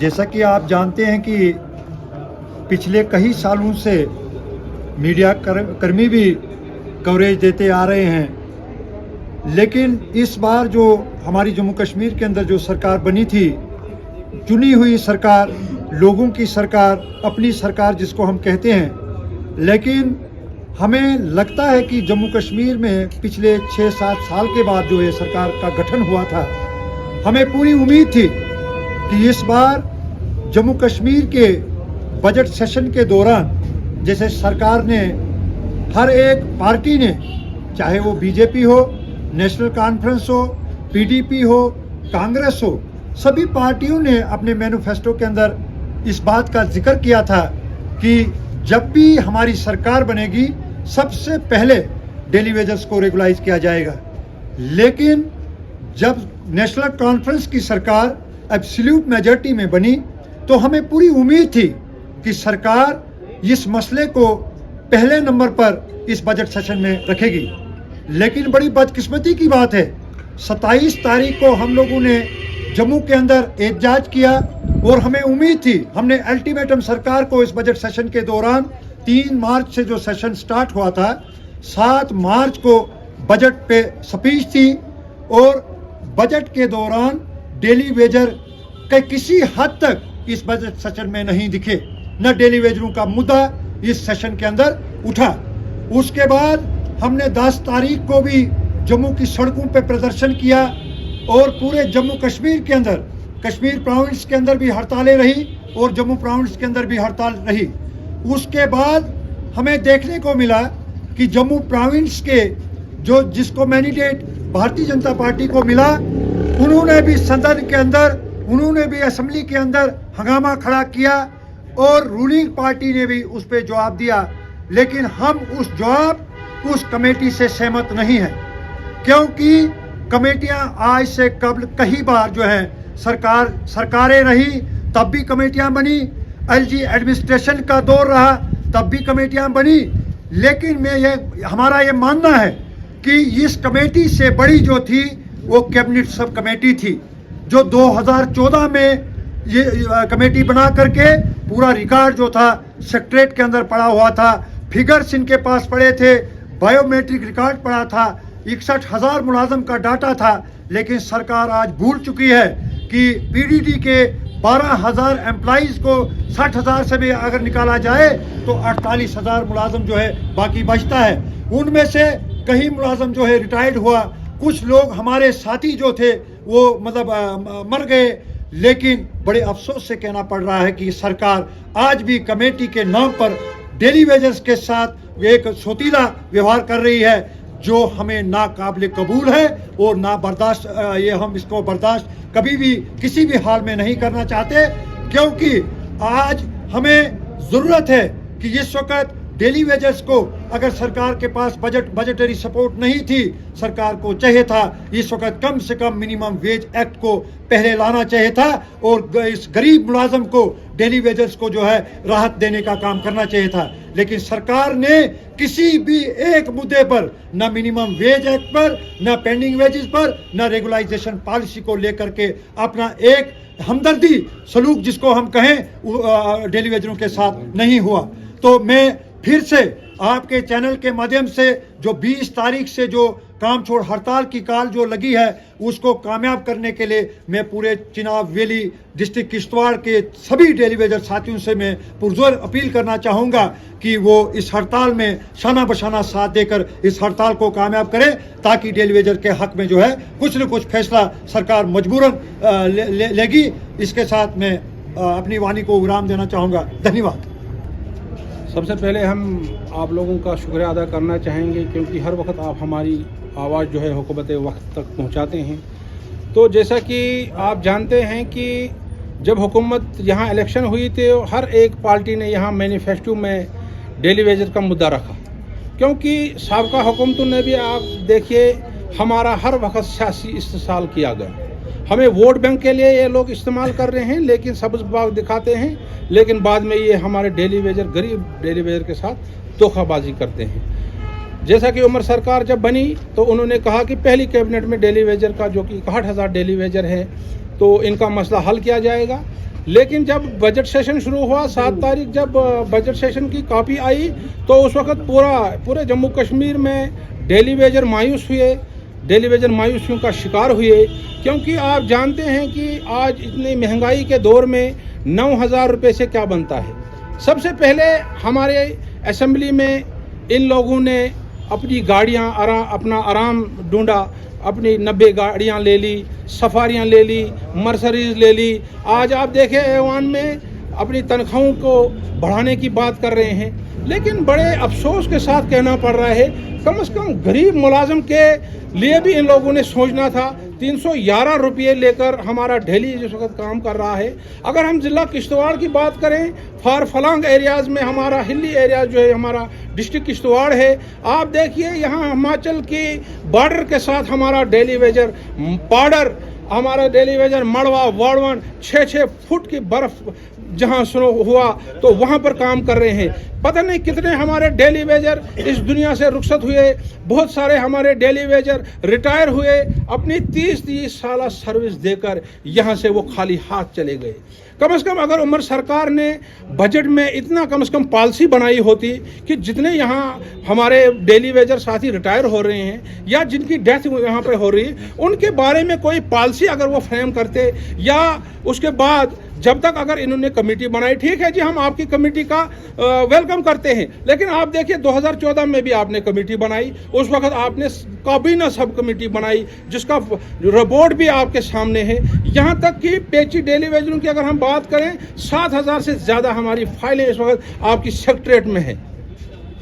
जैसा कि आप जानते हैं कि पिछले कई सालों से मीडिया कर्मी भी कवरेज देते आ रहे हैं, लेकिन इस बार जो हमारी जम्मू कश्मीर के अंदर जो सरकार बनी थी, चुनी हुई सरकार, लोगों की सरकार, अपनी सरकार जिसको हम कहते हैं, लेकिन हमें लगता है कि जम्मू कश्मीर में पिछले 6-7 साल के बाद जो ये सरकार का गठन हुआ था, हमें पूरी उम्मीद थी कि इस बार जम्मू कश्मीर के बजट सेशन के दौरान जैसे सरकार ने, हर एक पार्टी ने, चाहे वो बीजेपी हो, नेशनल कॉन्फ्रेंस हो, पीडीपी हो, कांग्रेस हो, सभी पार्टियों ने अपने मैनिफेस्टो के अंदर इस बात का जिक्र किया था कि जब भी हमारी सरकार बनेगी सबसे पहले डेली वेजेस को रेगुलाइज किया जाएगा। लेकिन जब नेशनल कॉन्फ्रेंस की सरकार एब्सोल्यूट मेजॉरिटी में बनी तो हमें पूरी उम्मीद थी कि सरकार इस मसले को पहले नंबर पर इस बजट सेशन में रखेगी। लेकिन बड़ी बदकिस्मती की बात है, 27 तारीख को हम लोगों ने जम्मू के अंदर एहतजाज किया और हमें उम्मीद थी, हमने अल्टीमेटम सरकार को इस बजट सेशन के दौरान 3 मार्च से जो सेशन स्टार्ट हुआ था, 7 मार्च को बजट पे स्पीच थी और बजट के दौरान डेली वेजर के किसी हद तक इस बजट सेशन में नहीं दिखे, न डेली वेजरों का मुद्दा इस सेशन के अंदर उठा। उसके बाद हमने 10 तारीख को भी जम्मू की सड़कों पे प्रदर्शन किया और पूरे जम्मू कश्मीर के अंदर, कश्मीर प्रोविंस के अंदर भी हड़तालें रही और जम्मू प्रोविंस के अंदर भी हड़ताल रही। उसके बाद हमें देखने को मिला कि जम्मू प्रोविंस के जो जिसको मैंडेट भारतीय जनता पार्टी को मिला, उन्होंने भी सदन के अंदर, उन्होंने भी असेंबली के अंदर हंगामा खड़ा किया और रूलिंग पार्टी ने भी उस पर जवाब दिया। लेकिन हम उस कमेटी से सहमत नहीं हैं, क्योंकि कमेटियां आज से कबल कई बार जो है सरकारें रही, तब भी कमेटियां बनी, एलजी एडमिनिस्ट्रेशन का दौर रहा, तब भी कमेटियां बनी। लेकिन हमारा ये मानना है कि इस कमेटी से बड़ी जो थी वो कैबिनेट सब कमेटी थी, जो 2014 में ये कमेटी बना करके पूरा रिकॉर्ड जो था सेक्रेटरीट के अंदर पड़ा हुआ था, फिगर्स इनके पास पड़े थे, बायोमेट्रिक रिकॉर्ड पड़ा था, 61,000 मुलाजम का डाटा था। लेकिन सरकार आज भूल चुकी है कि पीडीडी के 12,000 एम्प्लॉइज को 60,000 से भी अगर निकाला जाए तो 48,000 मुलाजम जो है बाकी बचता है। उनमें से कई मुलाजम जो है रिटायर्ड हुआ, कुछ लोग हमारे साथी जो थे वो मतलब मर गए। लेकिन बड़े अफसोस से कहना पड़ रहा है कि सरकार आज भी कमेटी के नाम पर डेली वेजेस के साथ एक सोतीला व्यवहार कर रही है, जो हमें नाकाबिल कबूल है और ना बर्दाश्त, ये हम इसको बर्दाश्त कभी भी किसी भी हाल में नहीं करना चाहते। क्योंकि आज हमें ज़रूरत है कि इस वक्त डेली वेजेस को, अगर सरकार के पास बजटरी सपोर्ट नहीं थी, सरकार को चाहिए था इस वक्त कम से कम मिनिमम वेज एक्ट को पहले लाना चाहिए था और इस गरीब मुलाजम को, डेली वेजेस को जो है राहत देने का काम करना चाहिए था। लेकिन सरकार ने किसी भी एक मुद्दे पर, न मिनिमम वेज एक्ट पर, न पेंडिंग वेजेस पर, न रेगुलाइजेशन पॉलिसी को लेकर के अपना एक हमदर्दी सलूक जिसको हम कहें डेली वेजरों के साथ नहीं हुआ। तो मैं फिर से आपके चैनल के माध्यम से जो 20 तारीख से जो काम छोड़ हड़ताल की काल जो लगी है उसको कामयाब करने के लिए मैं पूरे चिनाब वैली डिस्ट्रिक्ट किश्तवाड़ के सभी डेली वेजर साथियों से मैं पुरजोर अपील करना चाहूँगा कि वो इस हड़ताल में शाना बशाना साथ देकर इस हड़ताल को कामयाब करें, ताकि डेली वेजर के हक में जो है कुछ न कुछ फैसला सरकार मजबूरन लेगी। इसके साथ मैं अपनी वाणी को विराम देना चाहूँगा। धन्यवाद। सबसे पहले हम आप लोगों का शुक्रिया अदा करना चाहेंगे, क्योंकि हर वक्त आप हमारी आवाज़ जो है हुकूमत वक्त तक पहुंचाते हैं। तो जैसा कि आप जानते हैं कि जब हुकूमत यहाँ इलेक्शन हुई थी, हर एक पार्टी ने यहाँ मैनिफेस्टो में डेली वेजर का मुद्दा रखा, क्योंकि साबका हुकूमतों ने भी आप देखिए हमारा हर वक्त सियासी इस्तेसाल किया गया। हमें वोट बैंक के लिए ये लोग इस्तेमाल कर रहे हैं, लेकिन सब्ज़ बाग दिखाते हैं, लेकिन बाद में ये हमारे डेली वेजर, गरीब डेली वेजर के साथ धोखाबाजी करते हैं। जैसा कि उमर सरकार जब बनी तो उन्होंने कहा कि पहली कैबिनेट में डेली वेजर का, जो कि 61,000 डेली वेजर है, तो इनका मसला हल किया जाएगा। लेकिन जब बजट सेशन शुरू हुआ 7 तारीख जब बजट सेशन की कॉपी आई तो उस वक्त पूरे जम्मू कश्मीर में डेली वेजर मायूस हुए, डेली वेजर मायूसियों का शिकार हुए, क्योंकि आप जानते हैं कि आज इतनी महंगाई के दौर में 9,000 रुपये से क्या बनता है। सबसे पहले हमारे असेंबली में इन लोगों ने अपनी गाड़ियाँ अपना आराम ढूंढा, अपनी 90 गाड़ियाँ ले ली, सफारियाँ ले ली, मर्सरीज ले ली। आज आप देखें ऐवान में अपनी तनख्वाहों को बढ़ाने की बात कर रहे हैं, लेकिन बड़े अफसोस के साथ कहना पड़ रहा है कम से कम गरीब मुलाजिम के लिए भी इन लोगों ने सोचना था। 311 रुपये लेकर हमारा डेली जिस वक्त काम कर रहा है। अगर हम ज़िला किश्तवाड़ की बात करें, फार फलांग एरियाज़ में हमारा हिली एरिया जो है हमारा डिस्ट्रिक्ट किश्तवाड़ है, आप देखिए यहाँ हिमाचल की बॉर्डर के साथ हमारा डेली वेजर पाउडर, हमारा डेली वेजर मड़वा वाड़वन 6-6 फुट की बर्फ़ जहां स्नो हुआ तो वहां पर काम कर रहे हैं। पता नहीं कितने हमारे डेली वेजर इस दुनिया से रुखसत हुए, बहुत सारे हमारे डेली वेजर रिटायर हुए, अपनी 30 साल सर्विस देकर यहां से वो खाली हाथ चले गए। कम से कम अगर उमर सरकार ने बजट में इतना कम से कम पॉलिसी बनाई होती कि जितने यहाँ हमारे डेली वेजर साथी रिटायर हो रहे हैं या जिनकी डेथ यहाँ पे हो रही है उनके बारे में कोई पॉलिसी अगर वो फ्रेम करते, या उसके बाद जब तक अगर इन्होंने कमेटी बनाई, ठीक है जी हम आपकी कमेटी का वेलकम करते हैं, लेकिन आप देखिए 2014 में भी आपने कमेटी बनाई, उस वक्त आपने काबीना सब कमेटी बनाई जिसका रिपोर्ट भी आपके सामने है। यहाँ तक कि पेची डेली वेजरों की अगर हम बात करें 7,000 से ज़्यादा हमारी फाइलें इस वक्त आपकी सेक्रेटरीट में है।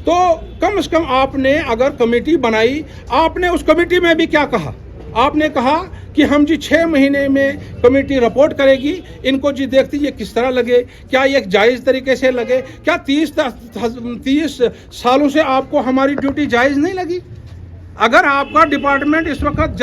तो कम से कम आपने अगर कमेटी बनाई, आपने उस कमेटी में भी क्या कहा? आपने कहा कि हम जी 6 महीने में कमेटी रिपोर्ट करेगी, इनको जी देखती ये किस तरह लगे, क्या ये जायज़ तरीके से लगे, क्या 30 सालों से आपको हमारी ड्यूटी जायज़ नहीं लगी? अगर आपका डिपार्टमेंट इस वक्त